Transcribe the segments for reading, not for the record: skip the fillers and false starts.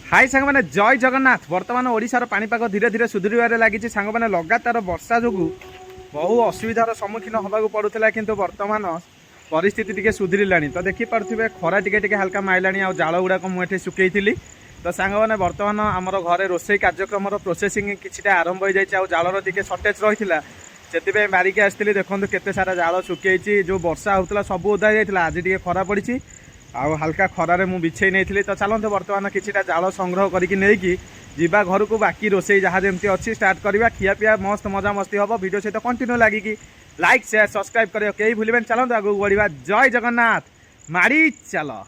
हाय सांग मैंने जय जगन्नाथ। बर्तमान ओडिशार पाणीपाग धीरे धीरे सुधुरिबारे लगी। सांग मैंने लगातार वर्षा जो बहु असुविधार सम्मुखीन होगा पड़ूला किंतु वर्तमान परिस्थिति टी सुधरिला। तो देखिपे खरा टे हाल्का माइला आ जाल गुड़ाक मुझे सुखई तो सांग मैंने वर्तमान आम घरे रोसई कार्यक्रम प्रोसेसिंग कि आरंभ हो जाए। जालर टी सर्टेज रही से मारिकी आसती। देखो केते सारा जाल सुखी जो वर्षा होता सब ओदा जाता। आज टी खरा पड़ी आउ हल्का खरारे मु बिछे नहीं। तो चलते बर्तमान किसी जाल संग्रह करके जीवा घर को बाकी रोसई जहाँ जमी अच्छी स्टार्ट करवा। खिया पिया मस्त मजा मस्ती हम वीडियो सहित कंटिन्यू लगिकी लाइक शेयर सब्सक्राइब कर कई भूलें। चलते आगे बढ़ा। जय जगन्नाथ मारी चल।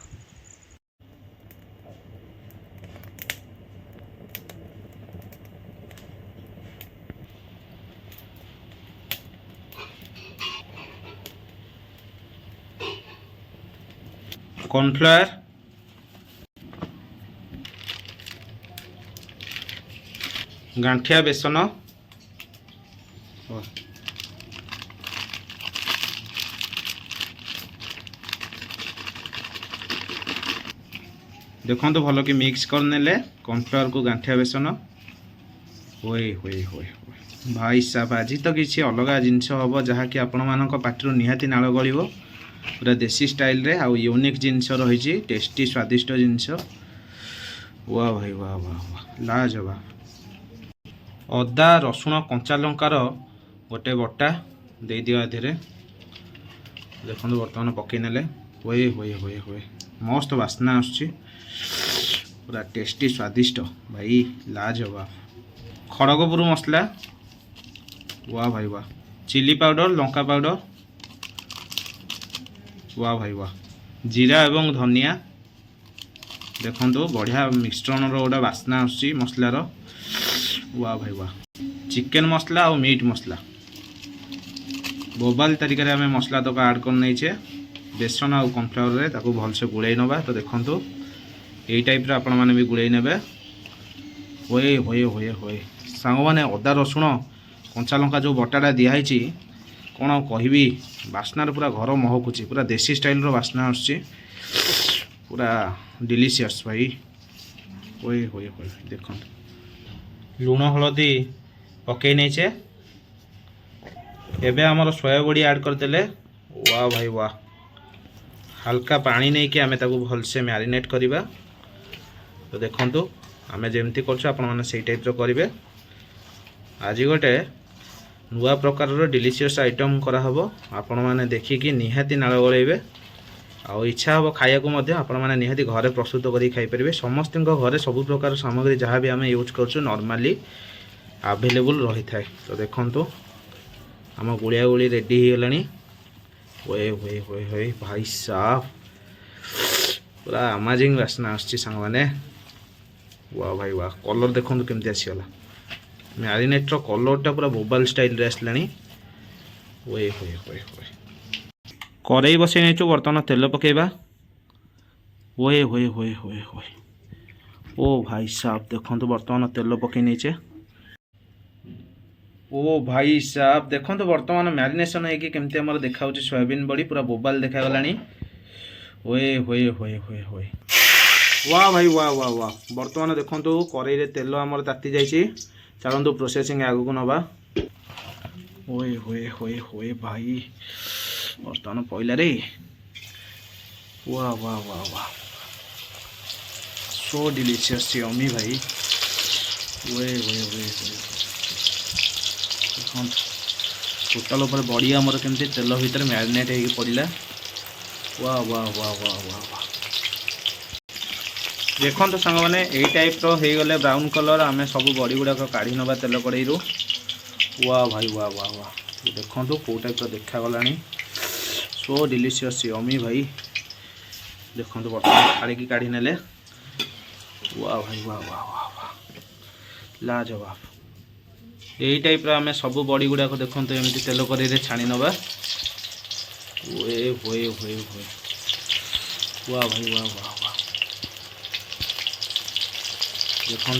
कॉर्नफ्लावर गांठिया बेसन देखो तो भल कि मिक्स करने कॉर्नफ्लावर को गांठिया बेसन होए होए होए भाई साहब आज तो किसी अलग जिनस हम जहाँकि आपण मान पाटर निहाती नाल गल पूरा देसी स्टाइल रे आउ यूनिक जिनस रही टेस्टी स्वादिष्ट जिनस। वाह भाई वाह वाह वाह लाजवाब। अदा रसुण कंचा लंकार गोटे बटा दे दिया एथिरे। देखो बर्तमान पकईने हुए हुए हुए हुए मस्त बास्ना आसुची पूरा टेस्टी स्वादिष्ट भाई लाजवाब। खड़गपुर मसला वाह भाई वाह। चिली पाउडर लंका पाउडर वाह भाई वाह। जीरा एवं धनिया देखो बढ़िया मिश्रण रोटा बास्ना आसुची मसलार। वाह भाई वाह। चिकेन मसला और मीट मसला बोबाल तरीके आम मसला तक आड कर नहीं बेसन आउ कॉर्नफ्लावर रे ताको भल से गुड़ाई नवा। तो देखो यही टाइप आपण मैंने भी गुड़ाई ने होए होए होए होए सांग मैंने अदा रसुण कंचा लंका जो बटाटा दिखाई कौन कहबी बास्नार पूरा घर महकुची पूरा देसी स्टाइल रो बास्ना आसुची पूरा डिलीशियस भाई। होए होए होए देखो लुण हलदी पकई नहीं एबे आमर सोया बड़ी ऐड करदेले। वाह भाई वाह। हल्का पानी नहीं कि आमे ताको भलसे मैरिनेट करिबा। तो देखंतु आमे जेमती करछु आपण माने सेही टाइप रो करिवे। आज गोटे नुआ प्रकार रो डिलीशियस आइटम करा हबो आपण माने देखिकी निहाती नाळ गळेबे आउ इच्छा हम खाया को मध्य आपण माने निहाती घरे प्रस्तुत करी खाई परिबे। समस्त घरे सब प्रकार सामग्री जहाँ भी आम यूज करछु नॉर्मली अवेलेबल रही थाए। तो देखंतु आम गुड़िया गुड़ी रेडी हो गलानी। ओए होए होए होए भाई साहब पूरा अमेजिंग बास्ना आसछि सांग माने। वाह भाई वाह। कलर देखंतु केमती आसीगला मैरिनेट रो कलरटा पूरा बोबाल स्टाइल रे आसलानी। ओए होए होए होए कड़ई बसई नहीं बर्तमान तेल पकेबा। होए होए होए होए होए ओ भाई साहब देखो बर्तमान तेल पकई नहीं। ओ भाई साहब देखो बर्तमान मैरिनेशन होमती आम देखा सोयाबीन बड़ी पूरा बोबाल देखागला। होए होए होए होए होए वाह भाई वाह वाह वाह। बर्तमान देखो कड़ई तेल आमर ताती जाइए। चलतु प्रोसेसिंग आगू को नवा। होए होए होए होए भाई बर्तमान पहला रे। वाह वाह वाह वाह सो डिलीशियस यम्मी भाई। ओए ओए ओए देखो टोटाल ऊपर बड़ी आमर केमती तेल भितर मैरिनेट हो पड़ा। वाह वाह वाह वाह वाह वाह देखो तो सांग मैंने यही टाइप रो हो गले ब्राउन कलर आम सब बड़ी गुड़ाक काढ़ी नवा तेल कड़ई रू। वाह भाई वाह वाह वाह देखो कौ टाइप देखागला सो डिलीशियस यम्मी भाई। देखो बर्तमान खाड़ी काढ़ी नेले। वाह भाई वाह वाह वाह वाह लाजवाब। यही टाइप आम सब बड़ी गुड़ाक देखो एमती तेल कड़ई छाणी नवा। ओए होए होए होए वाह भाई वाह वाह वाह देखो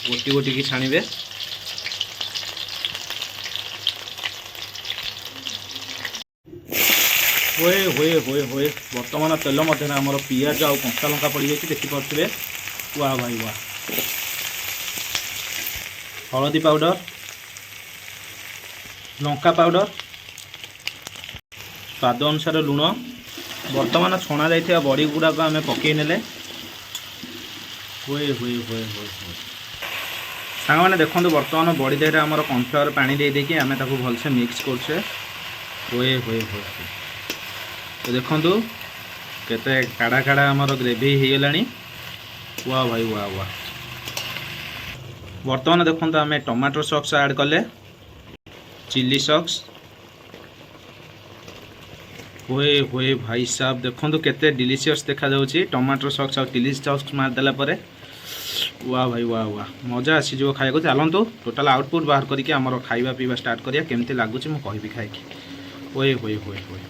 गोटी गोटी की छाणीबे। होए होए होए होए बर्तमान तेल मध्य आमर पियाज आउ कंचा लंका पड़ जाए देखिपे। वाह भाई वाह हलदी पाउडर लंका पाउडर स्वाद अनुसार लुण बर्तमान छणा जाइथिबा बड़ी गुड़ाक आम पकई नेले हुए हुए हुए हुए सांग मैंने देखो बर्तमान बड़ी देहरे आमर कॉर्नफ्लावर पानी दे देकी आम ताको भलसे मिक्स करछे हुए हुए हुए तो देखो केते काड़ा काड़ा आमर ग्रेवी हो गलानी वाह भाई वाह वाह बर्तमान देखो आम टमाटो सॉस ऐड कले चिल्ली सॉस हुए हुए भाई साहब देखो केते डिलीशियस देखा जाउची टमाटो सॉस और चिल्ली सॉस मारदेला परे वाह भाई वाह वाह मजा आसीज खाया चलतु टोटाल आउटपुट बाहर करके आमर खाଇବା पीवा स्टार्ट करिया केमती लागुची मु कहबी खाइकी ओए होए होए होए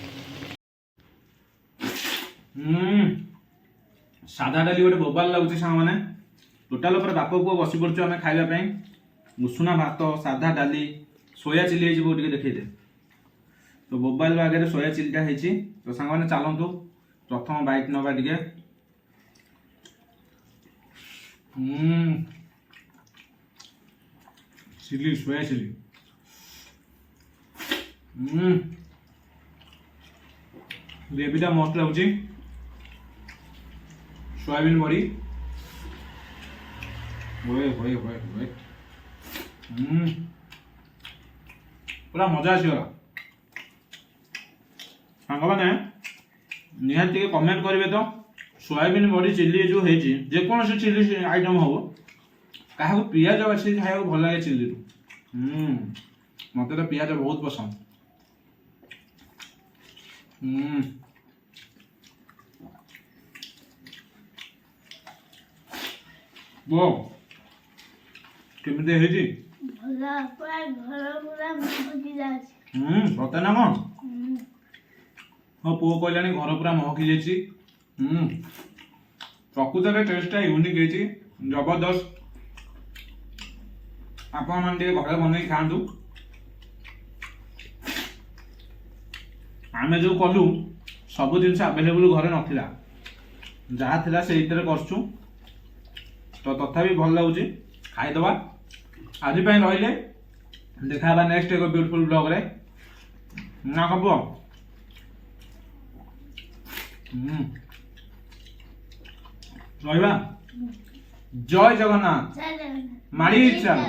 सादा डाली गोटे बोबाल लगुची सांग माने टोटाल ऊपर बाप पुओ बसी पड़छु आमे खाଇବା पई उषुना भात सादा डाली सोया चिल्ली हेजी बहुत देखै दे तो मोबाइल आगे सोया चिल्लीटा हेची तो सांग माने चलतु प्रथम बाइट नबा टिके चिल्ली सोया चिल्ली ग्रेवीटा मस्त लगुची सोयाबीन बड़ी ओए ओए ओए ओए पूरा मजा आसीगला सांग मैंने निहाती कमेंट करेंगे तो सोयाबीन बड़ी चिल्ली जो है जेकोसी चिल्ली आइटम हम क्या पियाज बाछी खाया भल लगे चिल्ली मत तो पियाज बहुत पसंद वो केमिते हेजी सते ना कौन मो पुओ कहलानी घर पूरा महकी जाइए प्रकृत टेस्टा यूनिक है जबरदस्त आपण मैंने घरे बन खातु आम जो कलु सब जिन आवेलेबल घरे नाला जहाँ थी से करछु तो तथापि भल लगुच खाईदबा आज रही देखा नेक्स्ट एक ब्यूटीफुल ब्लॉग रे ना कब रहा जय जगन्नाथ माड़ी चल।